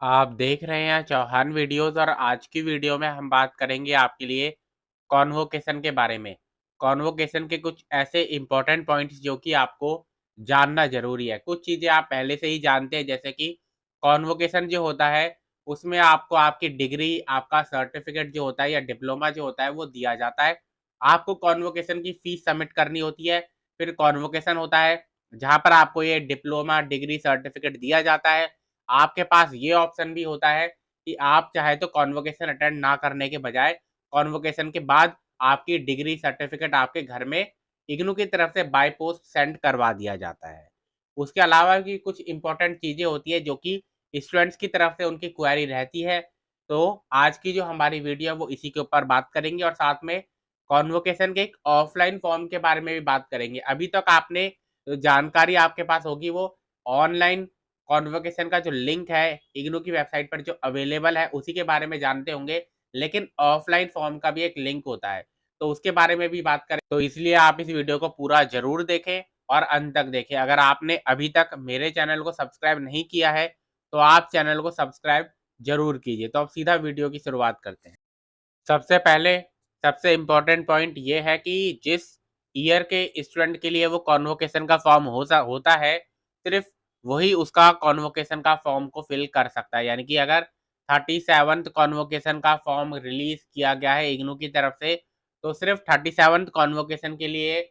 आप देख रहे हैं चौहान वीडियोस और आज की वीडियो में हम बात करेंगे आपके लिए कॉन्वोकेशन के बारे में। कॉन्वोकेशन के कुछ ऐसे इंपॉर्टेंट पॉइंट्स जो कि आपको जानना ज़रूरी है। कुछ चीज़ें आप पहले से ही जानते हैं, जैसे कि कॉन्वोकेशन जो होता है उसमें आपको आपकी डिग्री, आपका सर्टिफिकेट जो होता है या डिप्लोमा जो होता है वो दिया जाता है। आपको कॉन्वोकेशन की फ़ीस सबमिट करनी होती है। फिर कॉन्वोकेशन होता है जहाँ पर आपको ये डिप्लोमा, डिग्री, सर्टिफिकेट दिया जाता है। आपके पास ये ऑप्शन भी होता है कि आप चाहे तो कॉन्वोकेशन अटेंड ना करने के बजाय कॉन्वोकेशन के बाद आपकी डिग्री सर्टिफिकेट आपके घर में इग्नू की तरफ से बाय पोस्ट सेंड करवा दिया जाता है। उसके अलावा भी कुछ इंपॉर्टेंट चीज़ें होती है जो कि स्टूडेंट्स की तरफ से उनकी क्वेरी रहती है। तो आज की जो हमारी वीडियो है वो इसी के ऊपर बात करेंगे और साथ में कॉन्वोकेशन के एक ऑफलाइन फॉर्म के बारे में भी बात करेंगे। अभी तक आपने जो जानकारी आपके पास होगी वो ऑनलाइन कॉन्वोकेशन का जो लिंक है इग्नू की वेबसाइट पर जो अवेलेबल है उसी के बारे में जानते होंगे, लेकिन ऑफलाइन फॉर्म का भी एक लिंक होता है, तो उसके बारे में भी बात करें। तो इसलिए आप इस वीडियो को पूरा ज़रूर देखें और अंत तक देखें। अगर आपने अभी तक मेरे चैनल को सब्सक्राइब नहीं किया है, तो आप चैनल को सब्सक्राइब ज़रूर कीजिए। तो अब सीधा वीडियो की शुरुआत करते हैं। सबसे पहले सबसे इम्पोर्टेंट पॉइंट ये है कि जिस ईयर के स्टूडेंट के लिए वो कॉन्वोकेशन का फॉर्म होता है, सिर्फ वही उसका कॉन्वोकेशन का फॉर्म को फिल कर सकता है। यानी कि अगर 37th कॉन्वोकेशन का फॉर्म रिलीज किया गया है इग्नू की तरफ से, तो सिर्फ 37th कॉन्वोकेशन के लिए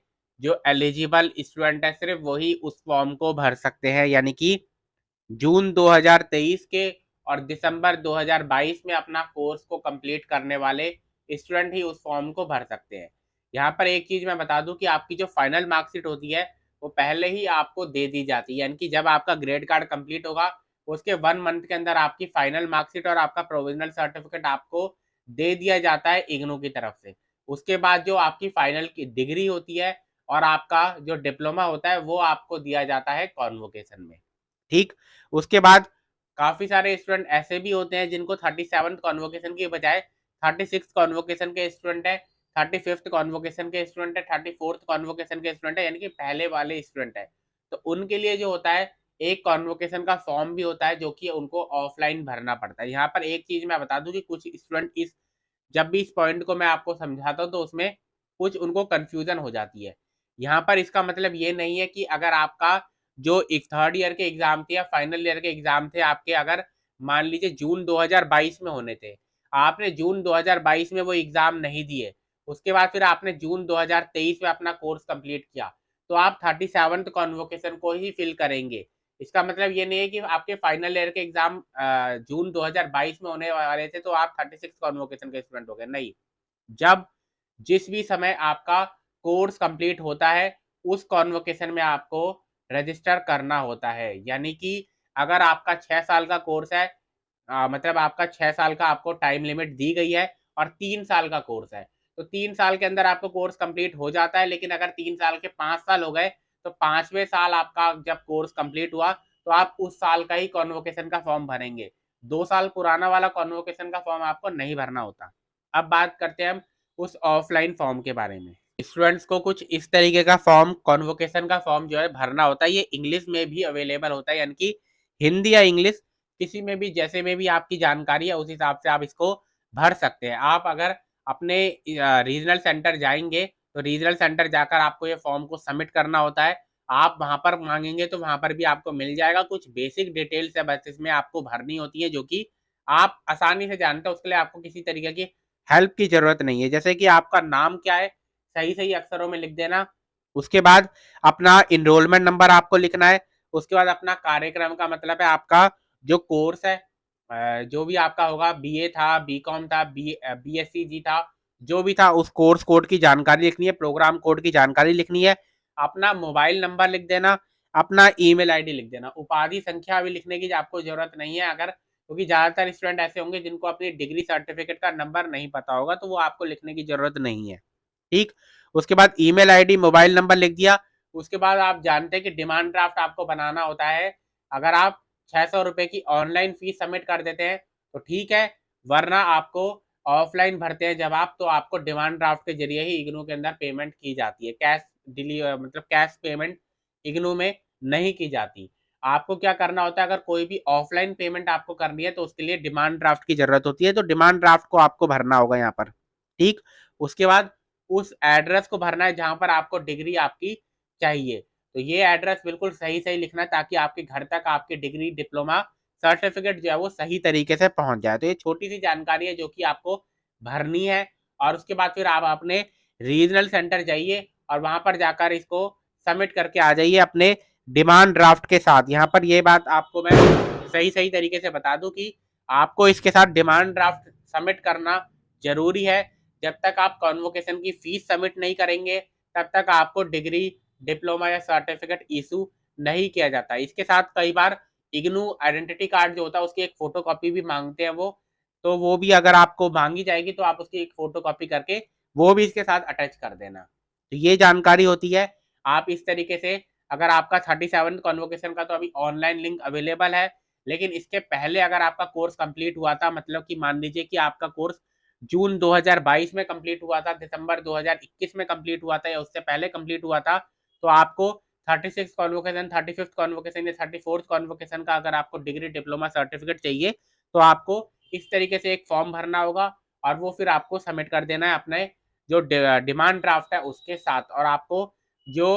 जो एलिजिबल स्टूडेंट है सिर्फ वही उस फॉर्म को भर सकते हैं। यानी कि जून 2023 के और दिसंबर 2022 में अपना कोर्स को कंप्लीट करने वाले स्टूडेंट ही उस फॉर्म को भर सकते हैं। यहाँ पर एक चीज़ मैं बता दूं कि आपकी जो फाइनल मार्कशीट होती है वो पहले ही आपको दे दी जाती है। यानी कि जब आपका ग्रेड कार्ड कंप्लीट होगा उसके 1 मंथ के अंदर आपकी फाइनल मार्कशीट और आपका प्रोविजनल सर्टिफिकेट आपको दे दिया जाता है इग्नू की तरफ से। उसके बाद जो आपकी फाइनल की डिग्री होती है और आपका जो डिप्लोमा होता है वो आपको दिया जाता है कॉन्वोकेशन में। ठीक, उसके बाद काफ़ी सारे स्टूडेंट ऐसे भी होते हैं जिनको 37th कॉन्वोकेशन के बजाय 36th कॉन्वोकेशन के स्टूडेंट है, 35th कॉन्वोकेशन के स्टूडेंट है, 34th कॉन्वोकेशन के स्टूडेंट है, यानी कि पहले वाले स्टूडेंट है। तो उनके लिए जो होता है एक कॉन्वोकेशन का फॉर्म भी होता है जो कि उनको ऑफलाइन भरना पड़ता है। यहाँ पर एक चीज़ मैं बता दूँ कि कुछ स्टूडेंट जब भी इस पॉइंट को मैं आपको समझाता हूँ तो उसमें कुछ उनको कन्फ्यूज़न हो जाती है। यहाँ पर इसका मतलब ये नहीं है कि अगर आपका जो एक थर्ड ईयर के एग्ज़ाम थे या फाइनल ईयर के एग्ज़ाम थे आपके, अगर मान लीजिए जून 2022 में होने थे, आपने जून 2022 में वो एग्ज़ाम नहीं दिए, उसके बाद फिर आपने जून 2023 में अपना कोर्स कंप्लीट किया, तो आप 37th कॉन्वोकेशन को ही फिल करेंगे। इसका मतलब ये नहीं है कि आपके फाइनल ईयर के एग्ज़ाम जून 2022 में होने वाले थे तो आप 36 कॉन्वोकेशन के स्टूडेंट हो गए, नहीं। जब जिस भी समय आपका कोर्स कंप्लीट होता है, उस कॉन्वोकेशन में आपको रजिस्टर करना होता है। यानी कि अगर आपका 6 साल का कोर्स है, मतलब आपका 6 साल का आपको टाइम लिमिट दी गई है और 3 साल का कोर्स है, तो 3 साल के अंदर आपको कोर्स कंप्लीट हो जाता है। लेकिन अगर 3 साल के 5 साल हो गए, तो 5वें साल आपका जब कोर्स कंप्लीट हुआ, तो आप उस साल का ही कॉन्वोकेशन का फॉर्म भरेंगे। 2 साल पुराना वाला कॉन्वोकेशन का फॉर्म आपको नहीं भरना होता। अब बात करते हैं हम उस ऑफलाइन फॉर्म के बारे में। स्टूडेंट्स को कुछ इस तरीके का फॉर्म, कॉन्वोकेशन का फॉर्म जो है भरना होता है। ये इंग्लिश में भी अवेलेबल होता है, यानी कि हिंदी या इंग्लिश किसी में भी, जैसे में भी आपकी जानकारी है उस हिसाब से आप इसको भर सकते हैं। आप अगर अपने रीजनल सेंटर जाएंगे तो रीजनल सेंटर जाकर आपको ये फॉर्म को सबमिट करना होता है। आप वहां पर मांगेंगे तो वहां पर भी आपको मिल जाएगा। कुछ बेसिक डिटेल्स है बस इसमें आपको भरनी होती है जो कि आप आसानी से जानते हैं। उसके लिए आपको किसी तरीके की हेल्प की ज़रूरत नहीं है। जैसे कि आपका नाम क्या है, सही-सही अक्षरों में लिख देना। उसके बाद अपना एनरोलमेंट नंबर आपको लिखना है। उसके बाद अपना कार्यक्रम का मतलब है आपका जो कोर्स है, जो भी आपका होगा, बीए था, बीकॉम था, बीएससी जी था, जो भी था उस कोर्स कोड की जानकारी लिखनी है, प्रोग्राम कोड की जानकारी लिखनी है, अपना मोबाइल नंबर लिख देना, अपना ईमेल आईडी लिख देना। उपाधि संख्या अभी लिखने की आपको ज़रूरत नहीं है, अगर क्योंकि ज़्यादातर स्टूडेंट ऐसे होंगे जिनको अपनी डिग्री सर्टिफिकेट का नंबर नहीं पता होगा, तो वो आपको लिखने की ज़रूरत नहीं है। ठीक, उसके बाद ईमेल आईडी, मोबाइल नंबर लिख दिया। उसके बाद आप जानते हैं कि डिमांड ड्राफ्ट आपको बनाना होता है। अगर आप 600 रुपये की ऑनलाइन फीस सबमिट कर देते हैं तो ठीक है, वरना आपको ऑफलाइन भरते हैं जब आप, तो आपको डिमांड ड्राफ्ट के जरिए ही इग्नू के अंदर पेमेंट की जाती है। कैश मतलब कैश पेमेंट इग्नू में नहीं की जाती। आपको क्या करना होता है, अगर कोई भी ऑफलाइन पेमेंट आपको करनी है तो उसके लिए डिमांड ड्राफ्ट की जरूरत होती है, तो डिमांड ड्राफ्ट को आपको भरना होगा यहाँ पर। ठीक, उसके बाद उस एड्रेस को भरना है जहां पर आपको डिग्री आपकी चाहिए। तो ये एड्रेस बिल्कुल सही सही लिखना है ताकि आपके घर तक आपकी डिग्री, डिप्लोमा, सर्टिफिकेट जो है वो सही तरीके से पहुंच जाए। तो ये छोटी सी जानकारी है जो कि आपको भरनी है। और उसके बाद फिर आप अपने रीजनल सेंटर जाइए और वहां पर जाकर इसको सबमिट करके आ जाइए अपने डिमांड ड्राफ्ट के साथ। यहाँ पर ये बात आपको मैं सही सही तरीके से बता दूं कि आपको इसके साथ डिमांड ड्राफ्ट सबमिट करना जरूरी है। जब तक आप कॉन्वोकेशन की फीस सबमिट नहीं करेंगे तब तक आपको डिग्री, डिप्लोमा या सर्टिफिकेट इशू नहीं किया जाता। इसके साथ कई बार इग्नू आइडेंटिटी कार्ड जो होता है उसकी एक फोटो कॉपी भी मांगते हैं वो, तो वो भी अगर आपको मांगी जाएगी तो आप उसकी एक फोटो कॉपी करके वो भी इसके साथ अटैच कर देना। तो ये जानकारी होती है। आप इस तरीके से, अगर आपका 37 कॉन्वोकेशन का तो अभी ऑनलाइन लिंक अवेलेबल है, लेकिन इसके पहले अगर आपका कोर्स कंप्लीट हुआ था, मतलब कि मान लीजिए कि आपका कोर्स जून 2022 में कंप्लीट हुआ था, दिसंबर 2021 में कंप्लीट हुआ था या उससे पहले कंप्लीट हुआ था, तो आपको 36 कॉन्वोकेशन, 35 कॉन्वोकेशन या 34 कॉन्वोकेशन का अगर आपको डिग्री, डिप्लोमा, सर्टिफिकेट चाहिए तो आपको इस तरीके से एक फॉर्म भरना होगा और वो फिर आपको सबमिट कर देना है अपने जो डिमांड ड्राफ्ट है उसके साथ। और आपको जो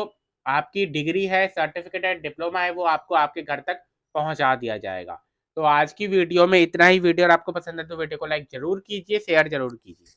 आपकी डिग्री है, सर्टिफिकेट है, डिप्लोमा है, वो आपको आपके घर तक पहुंचा दिया जाएगा। तो आज की वीडियो में इतना ही। वीडियो अगर आपको पसंद है तो वीडियो को लाइक जरूर कीजिए, शेयर जरूर कीजिए।